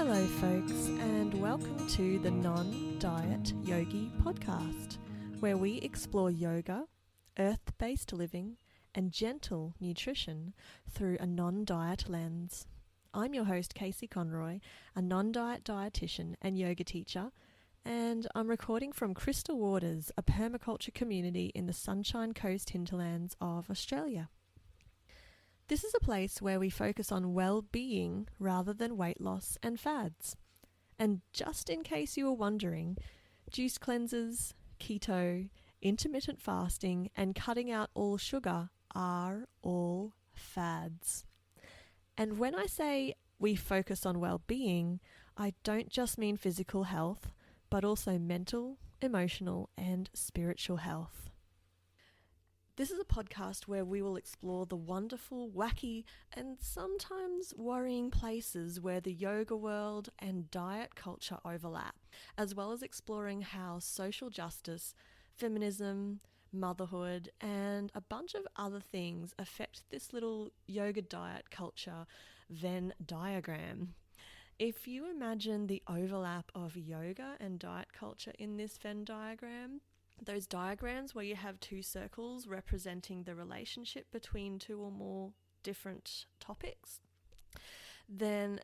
Hello folks, and welcome to the Non-Diet Yogi podcast, where we explore yoga, earth-based living, and gentle nutrition through a non-diet lens. I'm your host Casey Conroy, a non-diet dietitian and yoga teacher, and I'm recording from Crystal Waters, a permaculture community in the Sunshine Coast hinterlands of Australia. This is a place where we focus on well-being rather than weight loss and fads. And just in case you were wondering, juice cleanses, keto, intermittent fasting, and cutting out all sugar are all fads. And when I say we focus on well-being, I don't just mean physical health, but also mental, emotional, and spiritual health. This is a podcast where we will explore the wonderful, wacky, and sometimes worrying places where the yoga world and diet culture overlap, as well as exploring how social justice, feminism, motherhood, and a bunch of other things affect this little yoga diet culture Venn diagram. If you imagine the overlap of yoga and diet culture in this Venn diagram, those diagrams where you have two circles representing the relationship between two or more different topics, then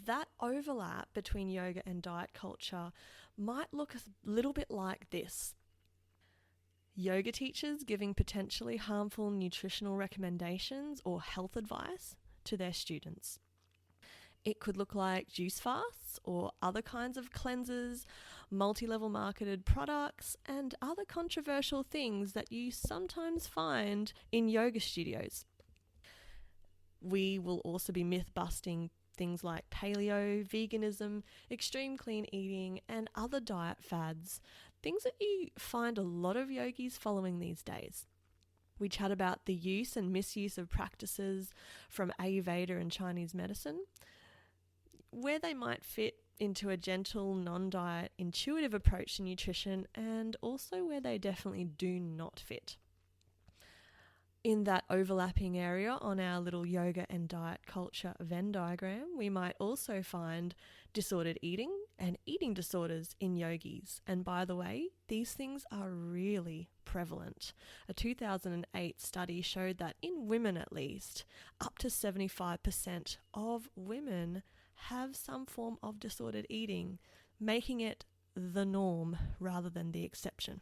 that overlap between yoga and diet culture might look a little bit like this. Yoga teachers giving potentially harmful nutritional recommendations or health advice to their students. It could look like juice fasts or other kinds of cleanses, multi-level marketed products, and other controversial things that you sometimes find in yoga studios. We will also be myth-busting things like paleo, veganism, extreme clean eating, and other diet fads, things that you find a lot of yogis following these days. We chat about the use and misuse of practices from Ayurveda and Chinese medicine, where they might fit into a gentle, non-diet, intuitive approach to nutrition, and also where they definitely do not fit. In that overlapping area on our little yoga and diet culture Venn diagram, we might also find disordered eating and eating disorders in yogis. And by the way, these things are really prevalent. A 2008 study showed that in women at least, up to 75% of women have some form of disordered eating, making it the norm rather than the exception.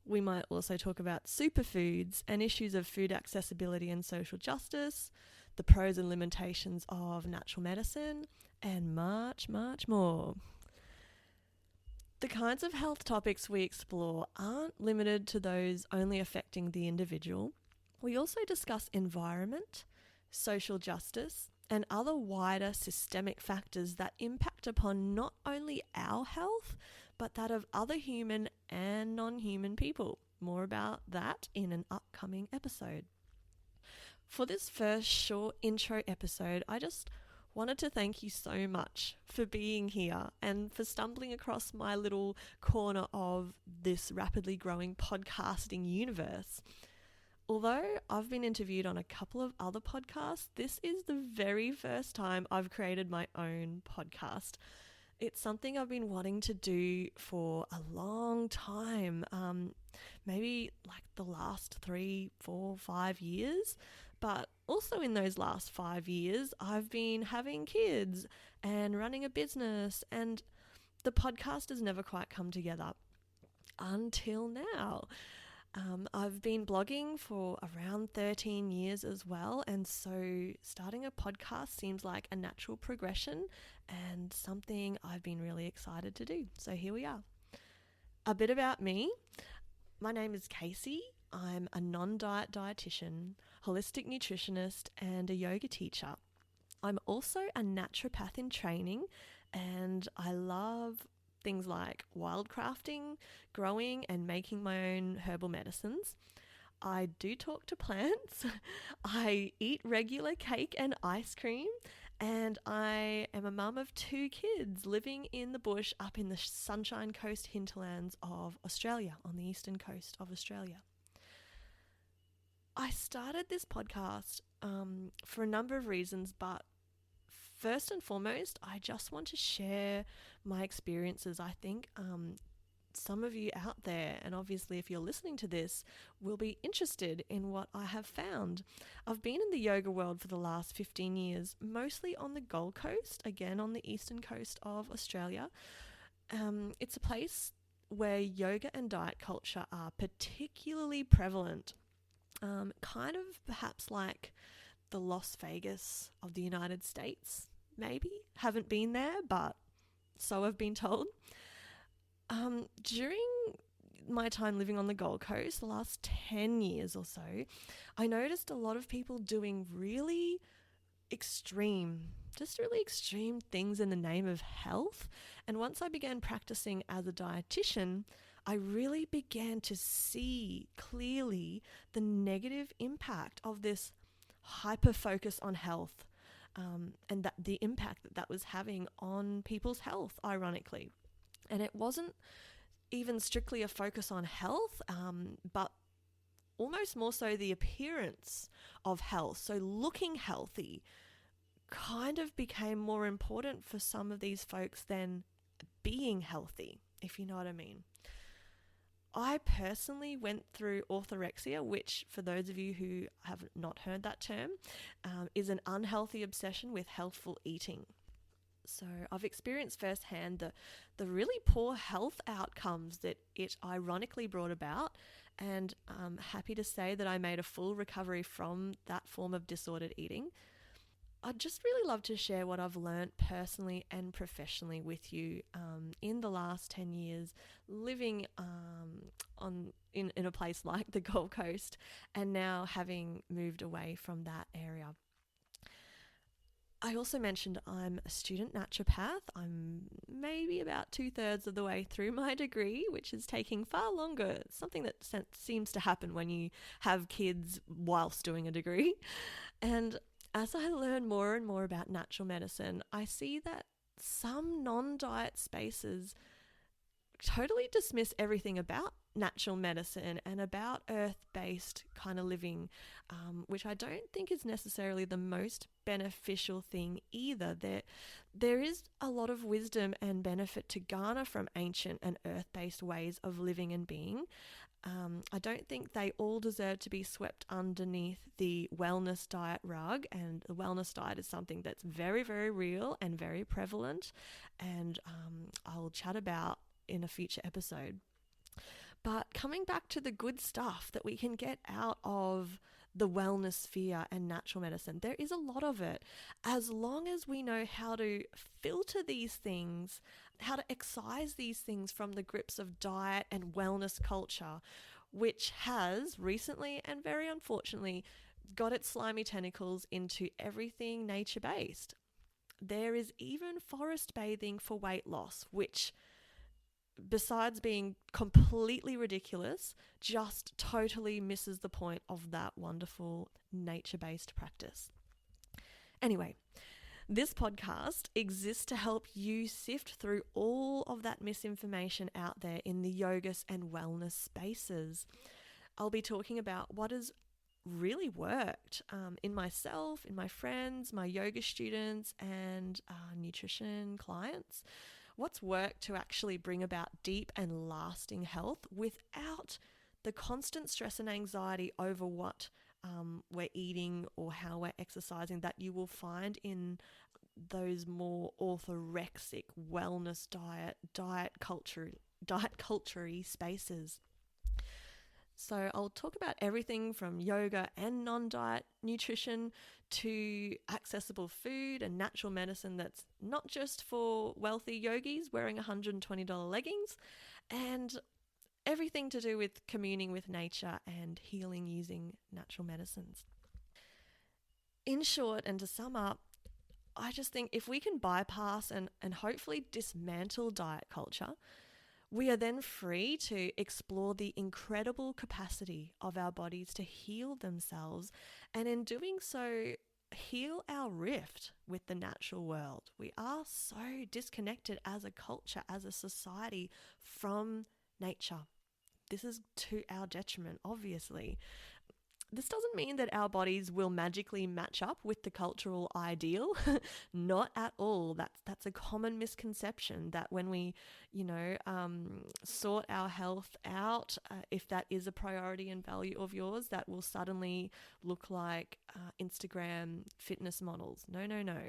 We might also talk about superfoods and issues of food accessibility and social justice, the pros and limitations of natural medicine, and much, much more. The kinds of health topics we explore aren't limited to those only affecting the individual. We also discuss environment, social justice, and other wider systemic factors that impact upon not only our health, but that of other human and non-human people. More about that in an upcoming episode. For this first short intro episode, I just wanted to thank you so much for being here and for stumbling across my little corner of this rapidly growing podcasting universe. Although I've been interviewed on a couple of other podcasts, this is the very first time I've created my own podcast. It's something I've been wanting to do for a long time, maybe like the last 3, 4, 5 years. But also in those last 5 years, I've been having kids and running a business, and the podcast has never quite come together until now. I've been blogging for around 13 years as well, and so starting a podcast seems like a natural progression and something I've been really excited to do. So here we are. A bit about me. My name is Casey. I'm a non-diet dietitian, holistic nutritionist, and a yoga teacher. I'm also a naturopath in training, and I love things like wildcrafting, growing and making my own herbal medicines. I do talk to plants. I eat regular cake and ice cream. And I am a mum of 2 kids living in the bush up in the Sunshine Coast hinterlands of Australia, on the eastern coast of Australia. I started this podcast for a number of reasons, but first and foremost, I just want to share my experiences. I think some of you out there, and obviously if you're listening to this, will be interested in what I have found. I've been in the yoga world for the last 15 years, mostly on the Gold Coast, again on the eastern coast of Australia. It's a place where yoga and diet culture are particularly prevalent, kind of perhaps like the Las Vegas of the United States, maybe. Haven't been there, but so I've been told. During my time living on the Gold Coast, the last 10 years or so, I noticed a lot of people doing really extreme, just really extreme things in the name of health. And once I began practicing as a dietitian, I really began to see clearly the negative impact of this hyper focus on health, and that the impact that was having on people's health, ironically. And it wasn't even strictly a focus on health, but almost more so the appearance of health. So looking healthy kind of became more important for some of these folks than being healthy, if you know what I mean. I personally went through orthorexia, which, for those of you who have not heard that term, is an unhealthy obsession with healthful eating. So I've experienced firsthand the really poor health outcomes that it ironically brought about, and I'm happy to say that I made a full recovery from that form of disordered eating. I'd just really love to share what I've learned personally and professionally with you in the last 10 years living in a place like the Gold Coast, and now having moved away from that area. I also mentioned I'm a student naturopath. I'm maybe about 2/3 of the way through my degree, which is taking far longer. It's something that seems to happen when you have kids whilst doing a degree. And as I learn more and more about natural medicine, I see that some non-diet spaces totally dismiss everything about natural medicine and about earth-based kind of living, which I don't think is necessarily the most beneficial thing either. There is a lot of wisdom and benefit to garner from ancient and earth-based ways of living and being. I don't think they all deserve to be swept underneath the wellness diet rug, and the wellness diet is something that's very, very real and very prevalent, and I'll chat about in a future episode. But coming back to the good stuff that we can get out of the wellness sphere and natural medicine, there is a lot of it. As long as we know how to filter these things, how to excise these things from the grips of diet and wellness culture, which has recently and very unfortunately got its slimy tentacles into everything nature-based. There is even forest bathing for weight loss, which, besides being completely ridiculous, just totally misses the point of that wonderful nature-based practice. Anyway, this podcast exists to help you sift through all of that misinformation out there in the yogas and wellness spaces. I'll be talking about what has really worked in myself, in my friends, my yoga students, and nutrition clients. What's worked to actually bring about deep and lasting health without the constant stress and anxiety over what we're eating or how we're exercising that you will find in those more orthorexic wellness diet culture-y spaces. So I'll talk about everything from yoga and non-diet nutrition to accessible food and natural medicine that's not just for wealthy yogis wearing $120 leggings, and everything to do with communing with nature and healing using natural medicines. In short, and to sum up, I just think if we can bypass and hopefully dismantle diet culture, we are then free to explore the incredible capacity of our bodies to heal themselves, and in doing so, heal our rift with the natural world. We are so disconnected as a culture, as a society, from nature. This is to our detriment, obviously. this doesn't mean that our bodies will magically match up with the cultural ideal. Not at all. That's a common misconception that when we, sort our health out, if that is a priority and value of yours, that will suddenly look like Instagram fitness models. No, no, no.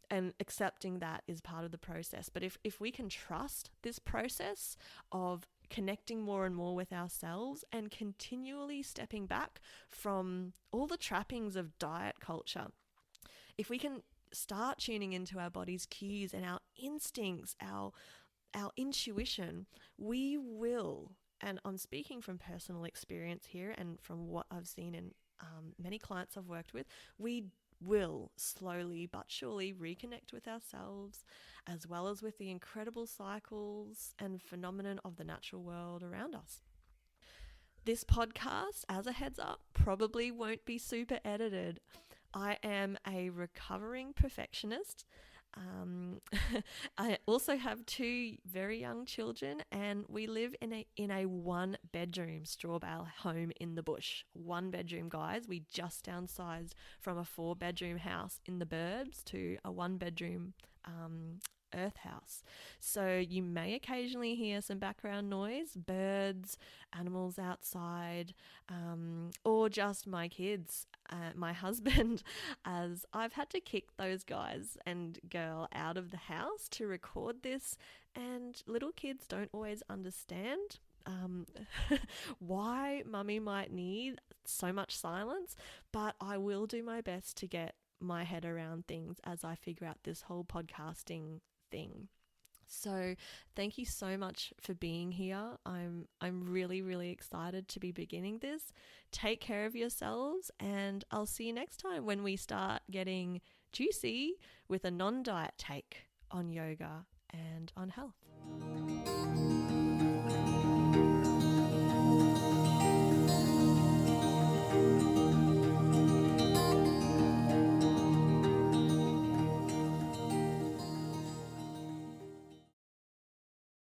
And accepting that is part of the process. But if we can trust this process of connecting more and more with ourselves and continually stepping back from all the trappings of diet culture, if we can start tuning into our body's cues and our instincts, our intuition, we will, and I'm speaking from personal experience here and from what I've seen in many clients I've worked with, we will slowly but surely reconnect with ourselves, as well as with the incredible cycles and phenomenon of the natural world around us. This podcast, as a heads up, probably won't be super edited. I am a recovering perfectionist. I also have 2 very young children, and we live in a 1-bedroom straw bale home in the bush. 1 bedroom, guys. We just downsized from a 4-bedroom house in the burbs to a 1-bedroom earth house. So you may occasionally hear some background noise, birds, animals outside, or just my kids, my husband, as I've had to kick those guys and girl out of the house to record this, and little kids don't always understand why mummy might need so much silence, but I will do my best to get my head around things as I figure out this whole podcasting thing. So thank you so much for being here. I'm really, really excited to be beginning this. Take care of yourselves, and I'll see you next time when we start getting juicy with a non-diet take on yoga and on health.